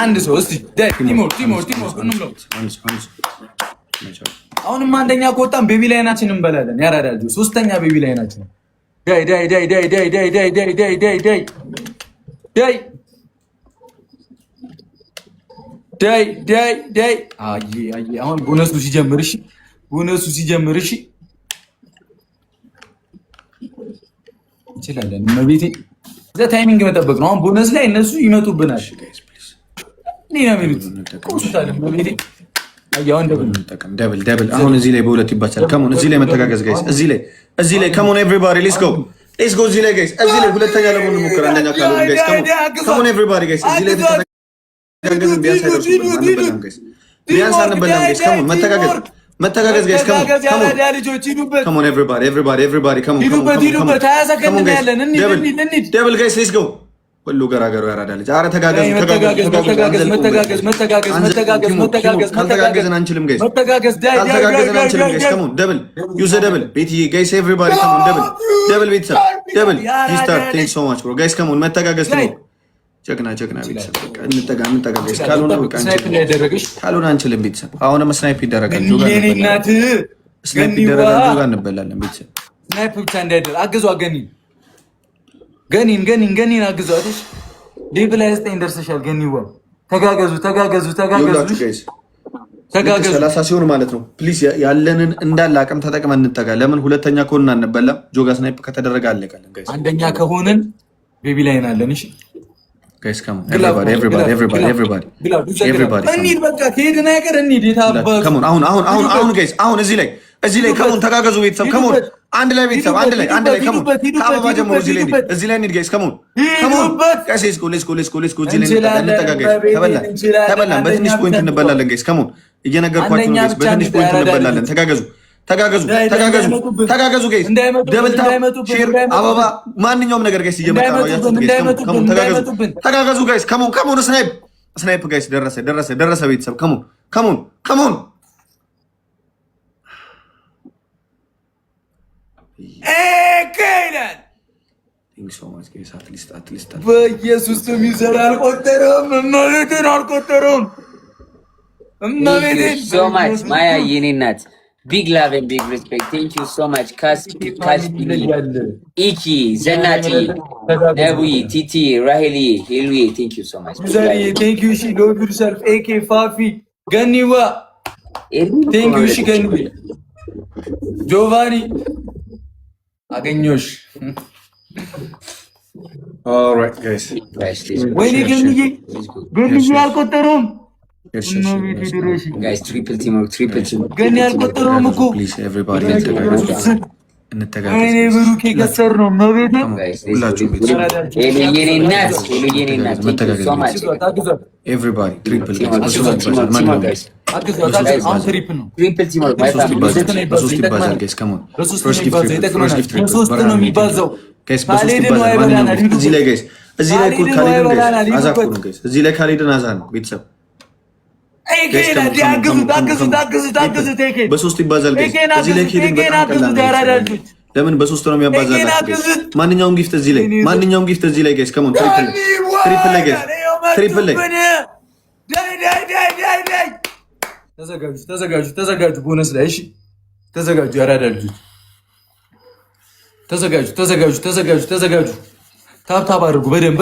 አንድ ሰው እስቲ ቲሞር እንብለው። አሁንም አንደኛ ከወጣን ቤቢ ላይናችን እንበላለን። ያራዳጁ ሶስተኛ ቤቢ ላይናችን ዳይ አሁን ቦነሱ ሲጀምር እሺ እንችላለን። መቤቴ እዛ ታይሚንግ መጠበቅ ነው። አሁን ቦነስ ላይ እነሱ ይመጡብናል። እኔ ነው የሚሉት ቆስታለ መቤቴ አያውን ደብል አሁን እዚህ ላይ በሁለት ይባቻል። ከሞን እዚህ ላይ መተጋገዝ ጋይስ፣ እዚህ ላይ ከሞን ኤቭሪባዲ ሌትስ ጎ እዚህ ላይ ጋይስ፣ እዚህ ላይ ሁለተኛ ለሞን ሙከራ አንደኛ ካሉ ጋይስ ከሞን ኤቭሪባዲ ጋይስ፣ እዚህ ላይ ተተጋገዝን ቢያንስ አይደርሱም ጋይስ፣ ቢያንስ አንበላም ጋይስ። ከሞን መተጋገዝ ጋይስ፣ ከሞን ኤቭሪባዲ ከሞን ደብል ጋይስ ሌትስ ጎ ሁሉ ገራገሩ ያራዳ ልጅ። ኧረ ካልተጋገዝን አንችልም ጋይስ፣ ካልተጋገዝን አንችልም ጋይስ። ከሞን ደብል ዩዝ ደብል ቤቲ ጋይስ ኤቭሪባዲ ከሞን ደብል ቤተሰብ ደብል ስታርት ቴንክ ሶ ማች ብሮ ጋይስ። ከሞን መተጋገዝ ነው። ጀግና ቤተሰብ እንጠጋ ጋይስ። ካልሆነ አንችልም ቤተሰብ። አሁንም ስናይፕ ይደረጋል። ስናይፕ ይደረጋል። ጆጋ እንበላለን ቤተሰብ። ስናይፕ ብቻ እንዳይደር አግዙ። ገኒን አግዟትሽ። ሌቭል ላይ 9 ደርሰሻል። ገኒዋ ተጋገዙ። 30 ሲሆን ማለት ነው። ፕሊዝ ያለንን እንዳለ አቅም ተጠቅመን እንጠጋ። ለምን ሁለተኛ ከሆንን አንበላም። ጆጋ ስናይፕ ከተደረገ አለቀለን ጋይስ። አንደኛ ከሆንን ቤቢ ላይ ናለን። እሺ ጋይስ ካም ኤቭሪባዲ እንሂድ። በቃ ከሄድን አይቀር እንሂድ። ካም አሁን ጋይስ አሁን እዚህ ላይ ከሞን ተጋገዙ ቤተሰብ። ከሞን አንድ ላይ ቤተሰብ አንድ ላይ ከሞን ከአበባ ጀምሮ እዚህ ላይ እንሂድ ጋይስ። ከሞን ጋይስ ሌትስ ጎ እዚህ ላይ እንጠጋጋይስ። ተበላን በትንሽ ፖይንት እንበላለን ጋይስ። ከሞን እየነገርኳችሁ ነው ጋይስ፣ በትንሽ ፖይንት እንበላለን። ተጋገዙ ጋይስ። ደብል ታፕ ሼር አበባ ማንኛውም ነገር ጋይስ እየመጣ ነው ያያችሁት ጋይስ። ከሞን ተጋገዙ ጋይስ። ከሞን ስናይፕ ጋይስ ደረሰ ቤተሰብ። ከሞን ኤከይላል በኢየሱስ ስም ይዘር አልቆጠረም። እመቤቴን አልቆጠረም። እመቤቴን ሶ ማች ማያ የኔ እናት ቢግ ላቭ ኤንድ ቢግ ሪስፔክት ቴንክ ዩ ሶ ማች ኢኪ ዘናቲ ነቡይ ቲቲ ራሄሊ ሄሉዬ ቴንክ ዩ ሶ ማች ዘሪ ቴንክ ዩ ሺ ሎቭ ዩርሰልፍ ኤኬ ፋፊ ገኒዋ ቴንክ ዩ ሺ ገኒ ጆቫኒ አገኘሁሽ። ኦልራይት ጋይስ ወይኔ ገኒዬ አልቆጠረውም። ጋይስ ትሪፕል ቲም ገኒ አልቆጠረውም እኮ ወይኔ ብሩኬ ከሰር ነው መቤት ኤቭሪባዲ ትሪፕል እዚህ ላይ ካልሄድን አዛ ነው ቤተሰብ። በሶስት ይባዛል ጋይስ። እዚህ ላይ ከሄድን በጣም ቀላል ነው። ለምን በሶስት ነው የሚያባዛላችሁ? ማንኛውም ጊፍት እዚህ ላይ ጋይስ ከሞን ትሪፕል ላይ ጋይስ ትሪፕል ላይ ተዘጋጁ። ቦነስ ላይ እሺ ተዘጋጁ። ያራዳ ልጆች ተዘጋጁ። ታብታብ አድርጉ በደንብ።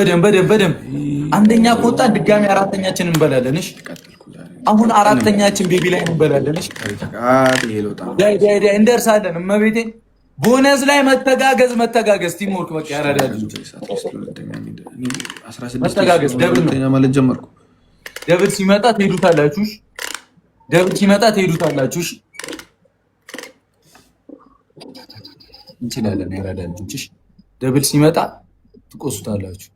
አንደኛ ከወጣ ድጋሚ አራተኛችን እንበላለን። እሺ አሁን አራተኛችን ቤቢ ላይ እንበላለን። እሺ እንደርሳለን። እመቤቴ ቦነስ ላይ መተጋገዝ ቲሞርክ በቃ ያራዳ ልጆች መተጋገዝ። ደብል ሲመጣ ትሄዱታላችሁ። እንችላለን። ያራዳ ልጆች ደብል ሲመጣ ትቆሱታላችሁ።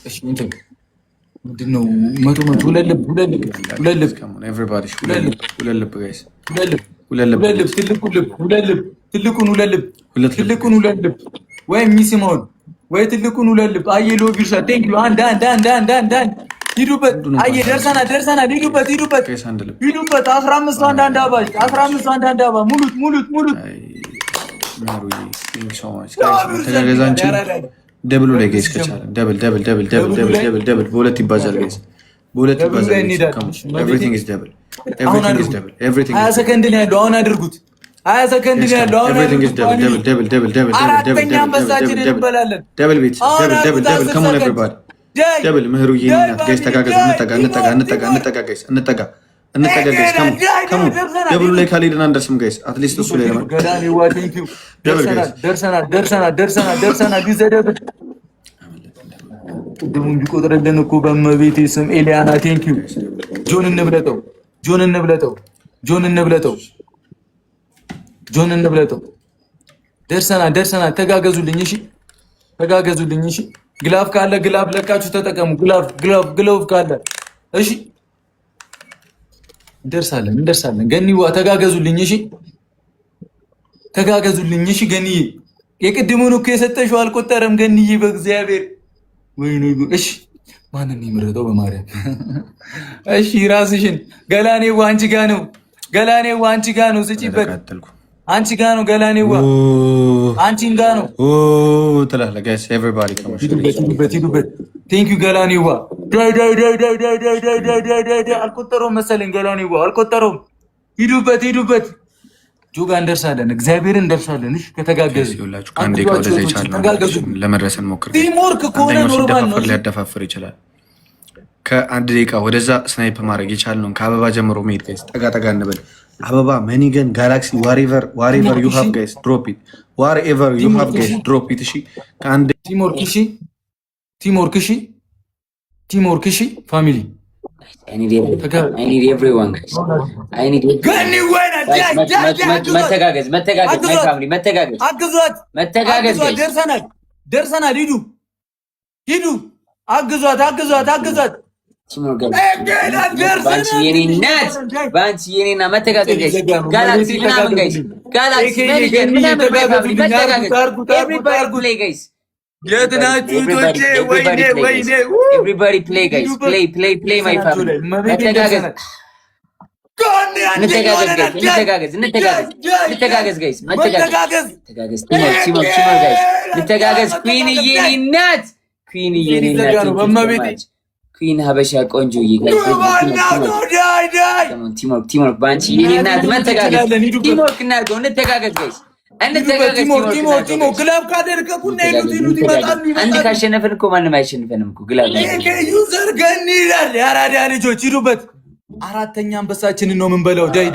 እሺ እንትን ምንድነው? መቶ ሁለት ልብ ትልቁን ሁለት ልብ ወይ የሚስመውን ወይ ትልቁን ሁለት ልብ። አየ ሎቭ ዩ ሻ ቴንክ ዩ አንድ ሂዱበት። አየ ደርሰናል። ሂዱበት 15 አንድ አባ ሙሉት ደብሉ ላይ ጋይስ ከቻለ ደብል በሁለት ይባዛል ጋይስ በሁለት ይባዛል ኤቭሪቲንግ ኢዝ ደብል ኤቭሪቲንግ 20 ሰከንድ ነው ያለው አሁን አድርጉት 20 ሰከንድ ነው ያለው አሁን ኤቭሪቲንግ ኢዝ ደብል አራተኛ አንበሳችንን እንበላለን ደብል ቤት ደብል come on everybody ደብል ምህሩዬ እናት ጋይስ ተጋገዙ እንጠጋ ጋይስ እንጠጋ ጋይስ come on ደብሉ ላይ ካልሄድን አንደርስም ጋይስ አትሊስት እሱ ላይ ለማን ገዳኒ ዋ ቴንክ ዩ ደርሰናል ይዘደብ ደሙን ቢቆጥረልን እኮ በመቤቴ ስም ኤሊያና ቴንክ ዩ ጆን እንብለጠው ደርሰናል ተጋገዙልኝ እሺ ግላፍ ካለ ግላፍ ለካችሁ ተጠቀሙ ግላፍ ካለ እሺ እንደርሳለን ገኒዋ ተጋገዙልኝ እሺ ገኒዬ የቅድሙን እኮ የሰጠሽው አልቆጠረም ገኒዬ በእግዚአብሔር ወይኔ እሺ ማንን ይምረጠው በማርያም እሺ ራስሽን ገላኔዋ አንቺ ጋ ነው ስጪበት አንቺ ጋ ነው ገላኔዋ አንቺን ጋ ነው ትላለህ ጋይስ ኤቨሪባዲ ሂዱበት ቴንክ ዩ ገላኔዋ ዳይ አልቆጠረውም መሰለኝ ገላኔዋ አልቆጠረውም ሂዱበት ጆጋ እንደርሳለን እግዚአብሔርን እንደርሳለን እሺ ከተጋገዙ ይላችሁ ከአንዴ ከወደዛ ይቻላል ለመድረስን ሞክር ቲምወርክ ከሆነ ኖርማል ነው ሊያደፋፍር ይችላል ከአንድ ደቂቃ ወደዛ ስናይፕ ማድረግ ይቻላል ከአበባ ጀምሮ መሄድ ጋይስ ጠጋ እንበል አበባ መኒገን ጋላክሲ ዋሬቨር ዩ ሃቭ ጋይስ ድሮፕ ኢት ዋሬቨር ዩ ሃቭ ጋይስ ድሮፕ ኢት እሺ ከአንድ ቲምወርክ እሺ ፋሚሊ I need everyone guys I need መተጋገዝ my family መተጋገዝ ደርሰናል ሂዱ አግዟት ባንቺ የኔና መተጋገዝ ጋይስ ጋላክሲ ምናምን ጋይስ ጋላክሲ everybody play guys የት ናችሁ ቶቼ ወይኔ everybody play guys play my family መተጋገዝ እንተጋገዝ ጋይስ መተጋገዝ እንተጋገዝ ኩዊን ሀበሻ ቆንጆ ቲምወርክ ባንቺ የኔ እናት መተጋገዝ ቲምወርክ እናድርገው እንተጋገዝ ጋይስ ግላብ ካደረኩና አንድ ካሸነፈን እኮ ማንም አይሸንፈንም እኮ ግላብ ዩዘር ገኒ ይላል ያራዳ ልጆች ሂዱበት አራተኛ አንበሳችንን ነው የምንበላው ዳይ